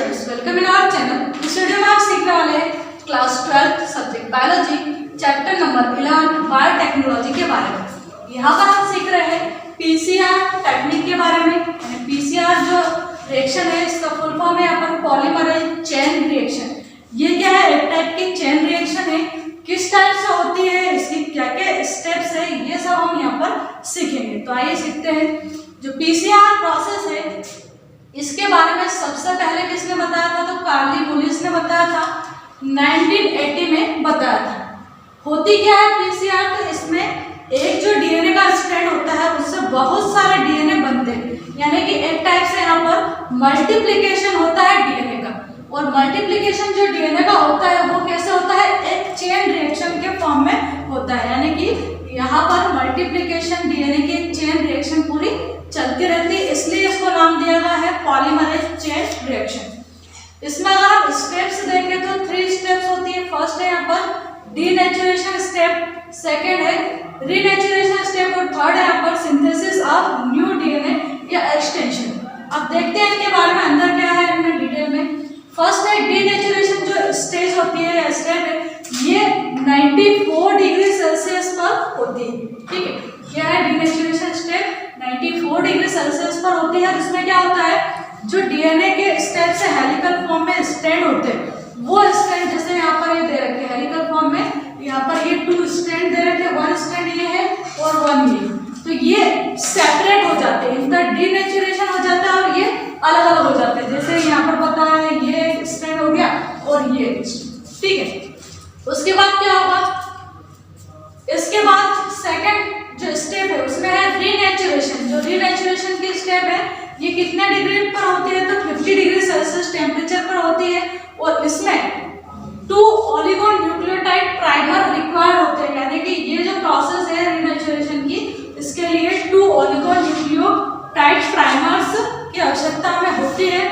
Students, welcome in our channel. इस video में आप सीखने वाले हैं class 12 subject biology chapter number 11 biotechnology के बारे में। यहाँ पर हम सीख रहे हैं पीसीआर टेक्निक के बारे में। पीसीआर जो रिएक्शन है इसका फुल फॉर्म है अपन पॉलीमरेज चेन रिएक्शन। ये क्या है? एक टाइप की चेन रिएक्शन है। किस टाइप से होती है, इसकी क्या क्या स्टेप्स है, ये सब हम यहाँ पर सीखेंगे। तो आइए सीखते हैं। जो पीसीआर प्रोसेस है इसके बारे में सबसे पहले किसने बताया था? तो कार्ली मुलिस ने बताया था, 1980 में बताया था। होती क्या है पीसीआर? तो इसमें एक जो डीएनए का स्ट्रैंड होता है उससे बहुत सारे डीएनए बनते हैं, यानी कि एक टाइप से यहाँ पर मल्टीप्लिकेशन होता है डीएनए का। और मल्टीप्लिकेशन जो डीएनए का होता है वो कैसे होता है? एक चेन रिएक्शन के फॉर्म में होता है, यानी कि यहाँ पर मल्टीप्लिकेशन डीएनए की एक चेन रिएक्शन पूरी चलती रहती है, इसलिए इसको नाम दिया गया है पॉलीमरेज चेन रिएक्शन। इसमें अगर आप स्टेप्स देखें तो 3 स्टेप्स होती है। फर्स्ट है यहाँ पर डीनेचुरेशन स्टेप, सेकेंड है रीनेचुरेशन स्टेप और थर्ड है यहाँ पर सिंथेसिस ऑफ न्यू डीएनए या एक्सटेंशन। अब देखते हैं इनके बारे में अंदर क्या है इनमें डिटेल में। फर्स्ट है डीनेचुरेशन जो स्टेज होती है, स्टेप है, ये 94 डिग्री सेल्सियस पर होती है। ठीक है, क्या है डीनेचुरेशन स्टेप? 94 डिग्री सेल्सियस पर होती है। इसमें क्या होता है, जो डीएनए के स्टेप से हेलिकल फॉर्म में स्ट्रैंड होते हैं वो स्ट्रैंड, जैसे यहाँ पर ये दे रखे हेलिकल फॉर्म में, यहाँ पर ये 2 स्ट्रैंड दे रखे, 1 स्ट्रैंड ये है और 1 ये, तो ये सेपरेट हो जाते हैं, इनका डीनेचुरेशन हो जाता है और ये अलग अलग हो जाते हैं। जैसे यहाँ पर पता है ये स्ट्रैंड हो गया और ये, ठीक है। उसके बाद क्या होगा? इसके बाद सेकंड जो स्टेप है उसमें है रीनेचुरेशन। जो रीनेचुरेशन की स्टेप है ये कितने डिग्री पर होती है? तो 50 डिग्री सेल्सियस टेम्परेचर पर होती है और इसमें 2 ओलिगोन्यूक्लियोटाइड प्राइमर रिक्वायर्ड होते हैं, यानी कि ये जो प्रोसेस है रीनेचुरेशन की इसके लिए 2 ओलिगोन्यूक्लियोटाइड प्राइमर्स की आवश्यकता हमें होती है।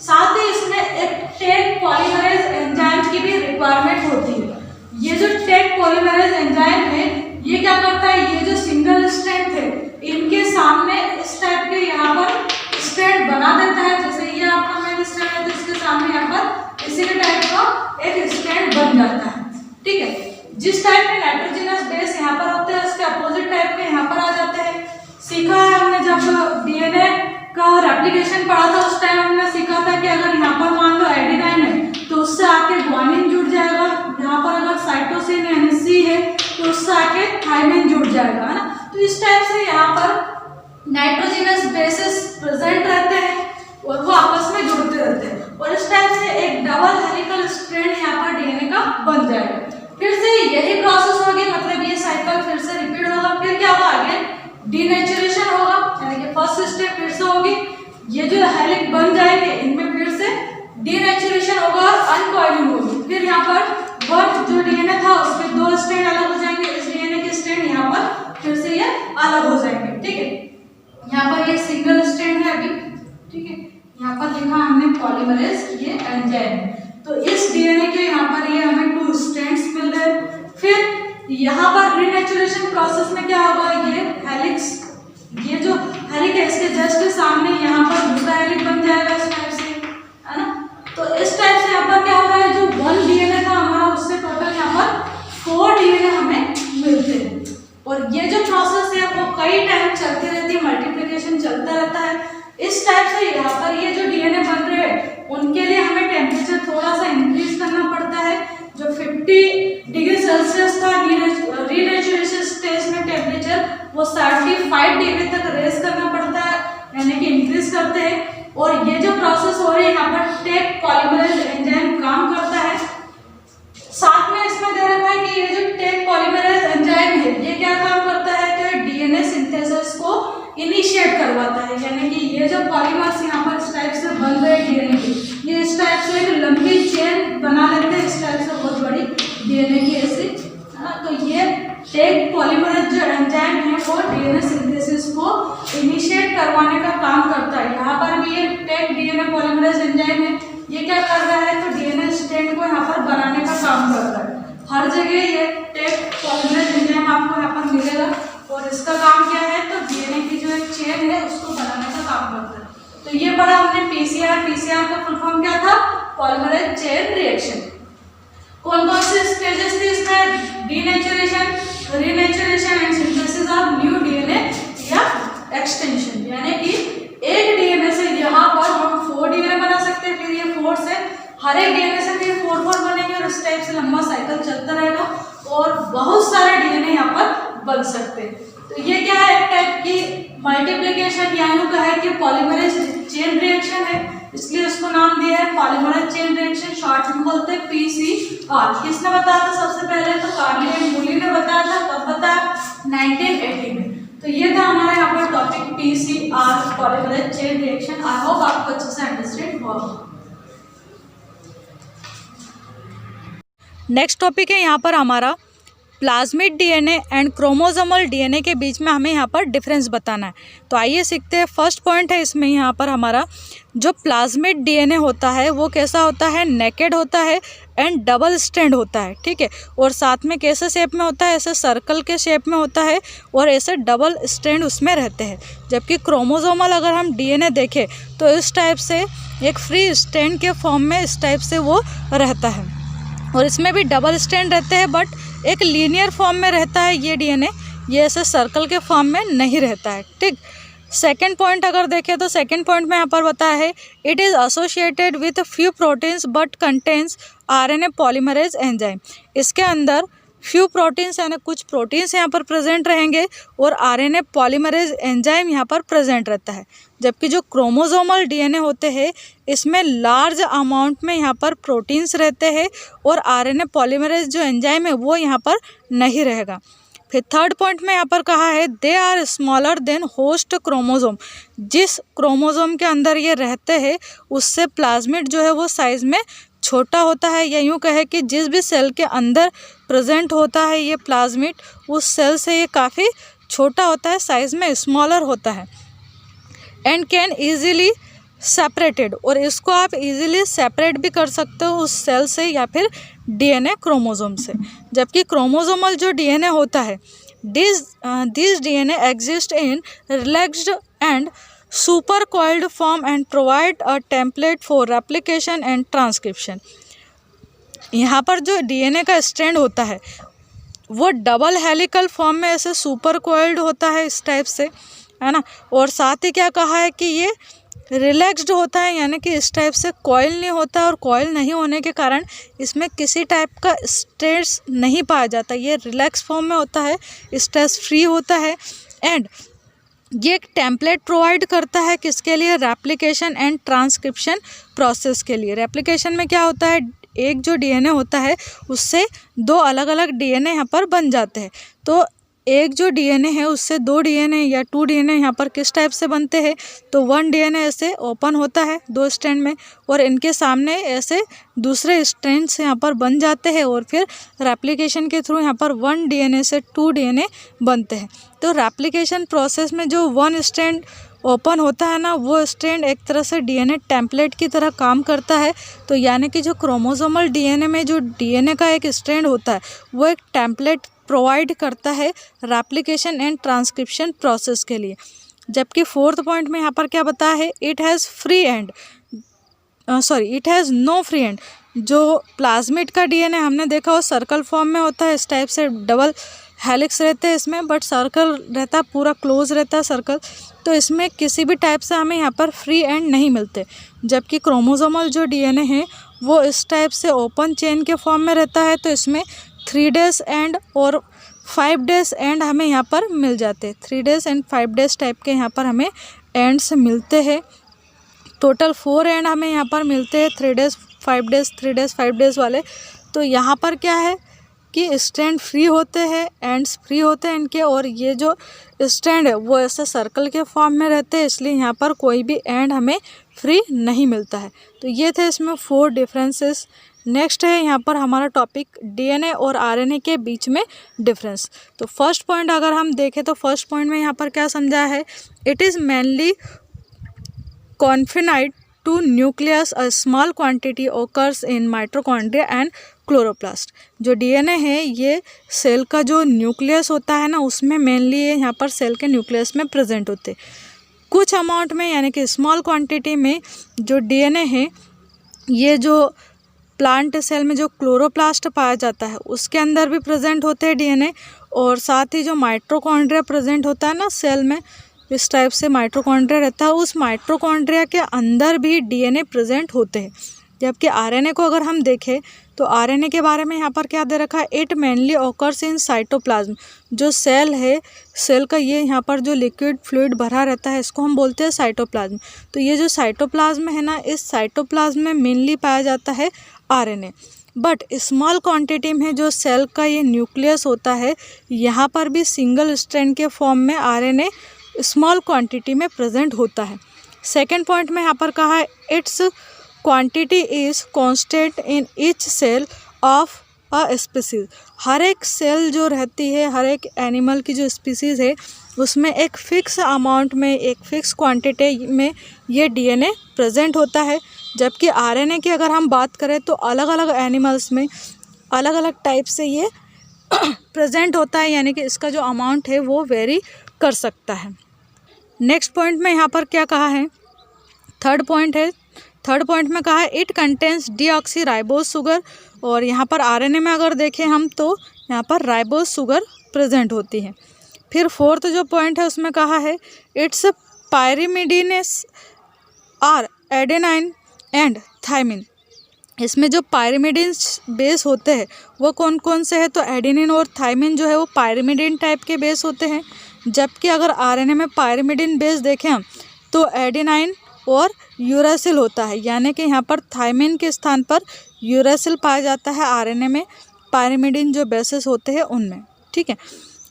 साथ ही इसमें एक टेक पॉलीमरेज एंजाइम की भी रिक्वायरमेंट होती है। ये जो टेक पॉलीमरेज एंजाइम है ये क्या करता है, ये जो सिंगल स्ट्रैंड थे इनके सामने इस टाइप के यहाँ पर स्ट्रैंड बना देता है। जैसे ये आपका मेन स्ट्रैंड है तो इसके सामने यहाँ पर इसी के टाइप का एक स्ट्रैंड बन जाता है। ठीक है, जिस टाइप के नाइट्रोजनस बेस यहाँ पर होते हैं उसके अपोजिट टाइप के यहाँ पर आ जाते हैं। सीखा है हमने जब डीएनए का रेप्लिकेशन पढ़ा था उस टाइम हमने सीखा था कि अगर यहाँ पर मान लो एडेनाइन है तो उससे आके ग्वानिन जुड़ जाएगा, यहाँ पर अगर साइटोसिन एनएससी है तो उससे आके थाइमिन जुड़ जाएगा, है ना। तो इस टाइप से यहाँ पर नाइट्रोजनस बेसेस प्रेजेंट रहते हैं और वो आपस में जुड़ते रहते हैं और इस टाइप से एक डबल हेलिकल स्ट्रैंड यहाँ पर डीएनए का बन जाएगा। फिर से यही प्रोसेस होगी, मतलब ये साइकिल फिर से रिपीट होगा। फिर क्या होगा? आगे डीनेचुरेशन होगा, यानी कि फर्स्ट स्टेप फिर से होगी, ये जो हेलिक बन जाएंगे इनमें फिर से डीनेचुरेशन होगा और अनकॉइलिंग होगी। फिर यहाँ पर वन जो डीएनए था उसके 2 स्ट्रैंड अलग हो जाएंगे, इस डीएनए के स्ट्रैंड यहाँ पर फिर से ये अलग हो जाएंगे। ठीक है, यहाँ पर ये सिंगल स्ट्रैंड है अभी, ठीक है, यहाँ पर लिखा हमने पॉलीमरेज ये एंजाइम। तो इस डीएनए के यहाँ पर ये हमें 2 स्ट्रैंड्स मिल गए। फिर यहाँ पर रीनेचुरेशन प्रोसेस में क्या होगा, ये हेलिक्स, ये जो हेलिक है इसके जस्ट सामने यहाँ पर दूसरा हेलिक बन जाएगा इस टाइप से, है ना। तो इस टाइप से यहाँ पर क्या हो रहा है, जो 1 डीएनए था हमारा उससे टोटल यहाँ पर 4 डीएनए हमें मिलते हैं। और ये जो प्रोसेस है वो कई टाइम चलती रहती है, मल्टीप्लिकेशन चलता रहता है। इस टाइप से यहाँ पर ये जो डीएनए बन रहे हैं उनके लिए हमें टेम्परेचर थोड़ा सा इंक्रीज करना पड़ता है। जो 50 डिग्री सेल्सियस था रीनेचुरेशन स्टेज में टेम्परेचर वो 35 डिग्री तक रेज करना पड़ता है, यानी कि इंक्रीज करते हैं। और ये जो प्रोसेस हो रही है यहाँ पर टेक पॉलीमरेज एंजाइम काम करता है। साथ में इसमें दे रखा है कि ये जो टेक पॉलीमरेज एंजाइम है ये क्या काम करता है, तो डीएनए सिंथेसिस को इनिशिएट करवाता है, यानी कि ये जो पॉलीमर्स यहाँ पर इस टाइप से बन रहे डीएनए की, ये इस टाइप से एक लंबी चेन बना लेते हैं, इस टाइप से बहुत बड़ी डीएनए की ऐसी, है ना। तो ये टेक पॉलीमरेज जो एंजाइम है वो डीएनए सिंथेसिस को इनिशिएट करवाने का काम करता है। यहाँ पर भी ये टेक डीएनए पॉलीमरेज एंजाइम है, ये क्या कर रहा है, तो डीएनए स्ट्रैंड को यहाँ पर बनाने का काम करता है। हर जगह ये टेक पॉलीमरेज एंजाइम आपको यहाँ पर मिलेगा और इसका काम क्या है, तो डीएनए की जो एक चेन है उसको बनाने का काम करता है। तो ये पढ़ा हमने पीसीआर। पीसीआर का फुल फॉर्म क्या था? Polymerase chain reaction. कौन कौन से स्टेजेस थे इसमें? Denaturation, renaturation and synthesis of new DNA या एक्सटेंशन। यानी कि एक डीएनए से यहाँ पर हम 4 डीएनए बना सकते हैं, फिर ये 4 से हर एक डीएनए से फिर 4 बनेंगे और इस टाइप से लंबा साइकिल चलता रहेगा और बहुत सारे डीएनए यहाँ पर बन सकते हैं। तो ये क्या है? एक टाइप की मल्टीप्लिकेशन या यूं कहे कि पॉलीमरेज चेन रिएक्शन है, इसलिए उसको नाम दिया है पॉलीमरेज चेन रिएक्शन, शॉर्ट में बोलते हैं पीसीआर। किसने बताया था सबसे पहले? तो कार्नी एंड मूली ने बताया था। कब बताया? 1980 में। तो ये था हमारे यहाँ पर topic PCR, polymerase chain reaction. I hope आपको अच्छे से अंडरस्टैंड हुआ। नेक्स्ट टॉपिक है यहाँ पर हमारा plasmid DNA and chromosomal DNA के बीच में हमें यहाँ पर डिफरेंस बताना है। तो आइए सीखते हैं। फर्स्ट पॉइंट है इसमें यहाँ पर हमारा जो प्लाज्मिड डीएनए होता है वो कैसा होता है? नेकेड होता है एंड डबल स्ट्रैंड होता है, ठीक है। और साथ में कैसे शेप में होता है? ऐसे सर्कल के शेप में होता है और ऐसे डबल स्ट्रैंड उसमें रहते हैं। जबकि क्रोमोसोमल अगर हम डीएनए देखें तो इस टाइप से एक फ्री स्ट्रैंड के फॉर्म में इस टाइप से वो रहता है और इसमें भी डबल स्ट्रैंड रहते हैं बट एक लीनियर फॉर्म में रहता है ये डीएनए, ये ऐसे सर्कल के फॉर्म में नहीं रहता है, ठीक। सेकंड पॉइंट अगर देखें तो सेकंड पॉइंट में यहाँ पर बताया है it is associated with few proteins but contains RNA polymerase enzyme. इसके अंदर फ्यू प्रोटीन्स यानी कुछ प्रोटीन्स यहाँ पर प्रेजेंट रहेंगे और आरएनए पॉलीमरेज एंजाइम यहाँ पर प्रेजेंट रहता है। जबकि जो क्रोमोसोमल डीएनए होते हैं इसमें लार्ज अमाउंट में यहाँ पर प्रोटीन्स रहते हैं और आरएनए पॉलीमरेज जो एंजाइम है वो यहाँ पर नहीं रहेगा। फिर थर्ड पॉइंट में यहाँ पर कहा है they are smaller than host chromosome. जिस क्रोमोसोम के अंदर ये रहते हैं उससे प्लाज्मिड जो है वो साइज़ में छोटा होता है, या यूँ कहे कि जिस भी सेल के अंदर प्रेजेंट होता है ये प्लाज्मिड उस सेल से ये काफ़ी छोटा होता है, साइज़ में स्मॉलर होता है। एंड कैन ईजिली सेपरेटेड, और इसको आप इजीली सेपरेट भी कर सकते हो उस सेल से या फिर डीएनए क्रोमोसोम से। जबकि क्रोमोसोमल जो डीएनए होता है this DNA exist in relaxed and super coiled form and provide a template for replication and transcription. यहाँ पर जो डीएनए का स्ट्रैंड होता है वो डबल हेलिकल फॉर्म में ऐसे सुपर कॉइल्ड होता है इस टाइप से, है ना। और साथ ही क्या कहा है कि ये रिलैक्स्ड होता है, यानी कि इस टाइप से कॉइल नहीं होता, और कॉइल नहीं होने के कारण इसमें किसी टाइप का स्ट्रेस नहीं पाया जाता, ये रिलैक्स फॉर्म में होता है, स्ट्रेस फ्री होता है। एंड ये एक टेम्पलेट प्रोवाइड करता है किसके लिए? रेप्लिकेशन एंड ट्रांसक्रिप्शन प्रोसेस के लिए। रेप्लिकेशन में क्या होता है? एक जो डीएनए होता है उससे 2 अलग अलग डीएनए यहाँ पर बन जाते हैं। तो एक जो डीएनए है उससे 2 डीएनए या 2 डीएनए यहाँ पर किस टाइप से बनते हैं? तो 1 डीएनए ऐसे ओपन होता है 2 स्ट्रैंड में और इनके सामने ऐसे दूसरे स्ट्रैंड्स यहाँ पर बन जाते हैं और फिर रेप्लिकेशन के थ्रू यहाँ पर 1 डीएनए से 2 डीएनए बनते हैं। तो रेप्लिकेशन प्रोसेस में जो 1 स्ट्रैंड ओपन होता है ना, वो स्ट्रैंड एक तरह से डीएनए टेम्पलेट की तरह काम करता है। तो यानी कि जो क्रोमोसोमल डीएनए में जो डीएनए का एक स्ट्रैंड होता है वो एक टेम्पलेट प्रोवाइड करता है रेप्लिकेशन एंड ट्रांसक्रिप्शन प्रोसेस के लिए। जबकि फोर्थ पॉइंट में यहाँ पर क्या बताया है? It has no free end. जो प्लाज्मिड का डीएनए हमने देखा वो सर्कल फॉर्म में होता है, इस टाइप से डबल हेलिक्स रहते हैं इसमें, बट सर्कल रहता है, पूरा क्लोज रहता है सर्कल। तो इसमें किसी भी टाइप से हमें यहाँ पर फ्री एंड नहीं मिलते। जबकि क्रोमोसोमल जो डीएनए है वो इस टाइप से ओपन चेन के फॉर्म में रहता है, तो इसमें 3 डेज एंड और 5 डेज एंड हमें यहाँ पर मिल जाते हैं। 3 डेज एंड 5 डेज टाइप के यहाँ पर हमें एंड्स मिलते हैं। टोटल 4 एंड हमें यहाँ पर मिलते हैं, 3 डेज 5 डेज 3 डेज 5 डेज वाले। तो यहाँ पर क्या है कि स्ट्रैंड फ्री होते हैं, एंड्स फ्री होते हैं इनके, और ये जो स्ट्रैंड है वो ऐसे सर्कल के फॉर्म में रहते हैं, इसलिए यहाँ पर कोई भी एंड हमें फ्री नहीं मिलता है। तो ये थे इसमें 4 डिफरेंसेस। नेक्स्ट है यहाँ पर हमारा टॉपिक डीएनए और आरएनए के बीच में डिफरेंस। तो फर्स्ट पॉइंट अगर हम देखें तो फर्स्ट पॉइंट में यहाँ पर क्या समझा है? It is mainly confined to nucleus, a small quantity occurs in mitochondria and chloroplast. जो डीएनए है ये सेल का जो न्यूक्लियस होता है ना, उसमें मेनली ये यहाँ पर सेल के न्यूक्लियस में प्रेजेंट होते। कुछ अमाउंट में यानी कि स्मॉल क्वांटिटी में जो डीएनए है ये जो प्लांट सेल में जो क्लोरोप्लास्ट पाया जाता है उसके अंदर भी प्रेजेंट होते हैं डीएनए, और साथ ही जो माइटोकॉन्ड्रिया प्रेजेंट होता है ना सेल में, इस टाइप से माइटोकॉन्ड्रिया रहता है, उस माइटोकॉन्ड्रिया के अंदर भी डीएनए प्रेजेंट होते हैं। जबकि आरएनए को अगर हम देखें तो आरएनए के बारे में यहाँ पर क्या दे रखा है, it mainly occurs in cytoplasm. जो सेल है, सेल का ये यहाँ पर जो लिक्विड फ्लूइड भरा रहता है इसको हम बोलते हैं साइटोप्लाज्म। तो ये जो साइटोप्लाज्म है ना, इस साइटोप्लाज्म में मेनली पाया जाता है आरएनए। बट स्मॉल क्वांटिटी में जो सेल का ये न्यूक्लियस होता है, यहाँ पर भी सिंगल स्ट्रैंड के फॉर्म में आरएनए स्मॉल क्वांटिटी में प्रेजेंट होता है। सेकेंड पॉइंट में यहाँ पर कहा है its quantity is constant in each cell of a species. हर एक सेल जो रहती है, हर एक एनिमल की जो स्पीसीज है उसमें एक फिक्स अमाउंट में, एक फिक्स क्वांटिटी में ये डीएनए प्रेजेंट होता है। जबकि आरएनए की अगर हम बात करें तो अलग अलग एनिमल्स में अलग अलग टाइप से ये प्रेजेंट होता है, यानी कि इसका जो अमाउंट है वो वेरी कर सकता है। नेक्स्ट पॉइंट में यहाँ पर क्या कहा है, थर्ड पॉइंट में कहा है इट कंटेन्स डीऑक्सीराइबोज शुगर, और यहाँ पर आरएनए में अगर देखें हम तो यहाँ पर राइबोज शुगर प्रेजेंट होती है। फिर फोर्थ जो पॉइंट है उसमें कहा है its pyrimidines are adenine and thymine. इसमें जो पायरिमिडिन्स बेस होते हैं वो कौन कौन से हैं, तो एडेनिन और थायमिन जो है वो पायरिमिडिन टाइप के बेस होते हैं। जबकि अगर आरएनए में पायरिमिडिन बेस देखें हम तो एडेनाइन और यूरासिल होता है, यानी कि यहाँ पर थायमिन के स्थान पर यूरासिल पाया जाता है आरएनए में, पायरिमिडिन जो बेसेस होते हैं उनमें। ठीक है,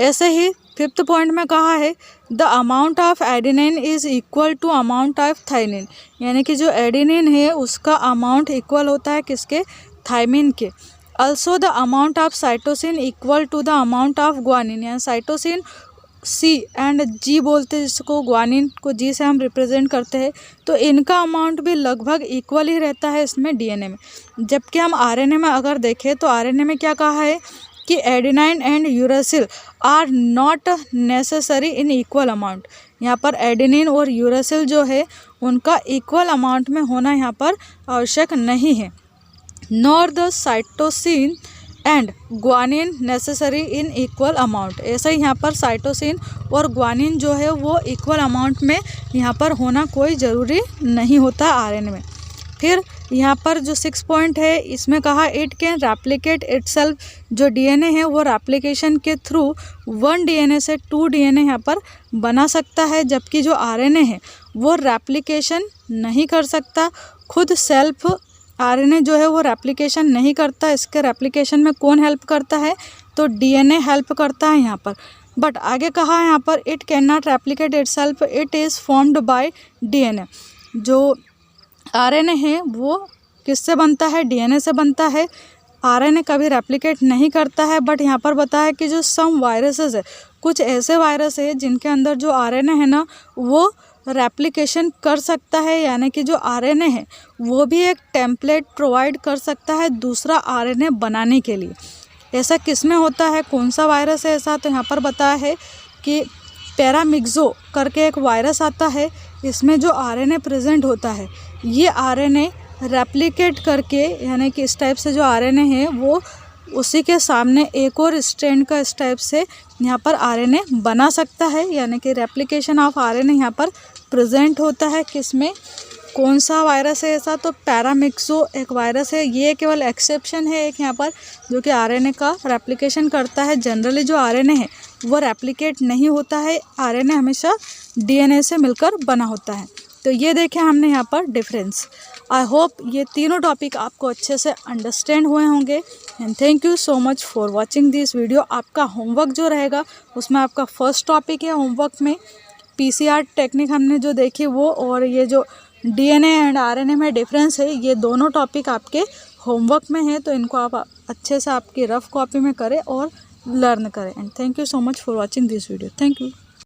ऐसे ही फिफ्थ पॉइंट में कहा है the amount of adenine is equal to amount of thymine, यानी कि जो एडेनिन है उसका अमाउंट इक्वल होता है किसके, थायमिन के। Also the amount of cytosine equal to the amount of guanine, यानी साइटोसिन सी एंड जी बोलते हैं जिसको, ग्वानिन को जी से हम रिप्रेजेंट करते हैं, तो इनका अमाउंट भी लगभग इक्वल ही रहता है इसमें डीएनए में। जबकि हम आरएनए में अगर देखें तो आरएनए में क्या कहा है कि adenine and uracil are not necessary in equal amount. यहाँ पर एडेनिन और यूरासिल जो है उनका इक्वल अमाउंट में होना यहाँ पर आवश्यक नहीं है। Nor the cytosine and guanine necessary in equal amount. ऐसा ही यहाँ पर साइटोसिन और ग्वानिन जो है वो इक्वल अमाउंट में यहाँ पर होना कोई ज़रूरी नहीं होता आरएनए में। फिर यहाँ पर जो 6 पॉइंट है इसमें कहा इट कैन रेप्लिकेट इटसेल्फ। जो डीएनए है वो रेप्लिकेशन के थ्रू 1 डीएनए से 2 डीएनए यहाँ पर बना सकता है, जबकि जो आरएनए है वो रेप्लिकेशन नहीं कर सकता। खुद सेल्फ आरएनए जो है वो रेप्लिकेशन नहीं करता। इसके रेप्लिकेशन में कौन हेल्प करता है, तो डीएनए हेल्प करता है यहाँ पर। बट आगे कहा है यहाँ पर it can not replicate itself, it is formed by DNA. जो आरएनए है वो किससे बनता है, डीएनए से बनता है। आरएनए कभी रेप्लिकेट नहीं करता है। बट यहाँ पर बताया कि जो सम वायरसेस है, कुछ ऐसे वायरस है जिनके अंदर जो आरएनए है ना वो रेप्लिकेशन कर सकता है, यानी कि जो आरएनए है वो भी एक टेम्पलेट प्रोवाइड कर सकता है दूसरा आरएनए बनाने के लिए। ऐसा किस में होता है, कौन सा वायरस है ऐसा, तो यहाँ पर बताया है कि पैरामिक्सो करके एक वायरस आता है। इसमें जो आरएनए प्रेजेंट होता है ये आरएनए रेप्लिकेट करके, यानी कि इस टाइप से जो आरएनए है वो उसी के सामने एक और स्ट्रैंड का इस टाइप से यहाँ पर आरएनए बना सकता है, यानी कि रेप्लिकेशन ऑफ आरएनए यहाँ पर प्रेजेंट होता है। किस में, कौन सा वायरस है ऐसा, तो पैरामिक्सो एक वायरस है। ये केवल एक्सेप्शन है एक यहाँ पर जो कि आरएनए का रेप्लिकेशन करता है। जनरली जो आरएनए है वो रेप्लिकेट नहीं होता है, आरएनए हमेशा डीएनए से मिलकर बना होता है। तो ये देखें हमने यहाँ पर डिफरेंस। आई होप ये तीनों टॉपिक आपको अच्छे से अंडरस्टैंड हुए होंगे and thank you so much for watching this video. आपका होमवर्क जो रहेगा उसमें आपका फर्स्ट टॉपिक है होमवर्क में पीसीआर टेक्निक हमने जो देखी वो, और ये जो डीएनए एंड आरएनए में डिफरेंस है, ये दोनों टॉपिक आपके होमवर्क में है। तो इनको आप अच्छे से आपकी रफ कॉपी में करें और लर्न करें। And thank you so much for watching this video. Thank you.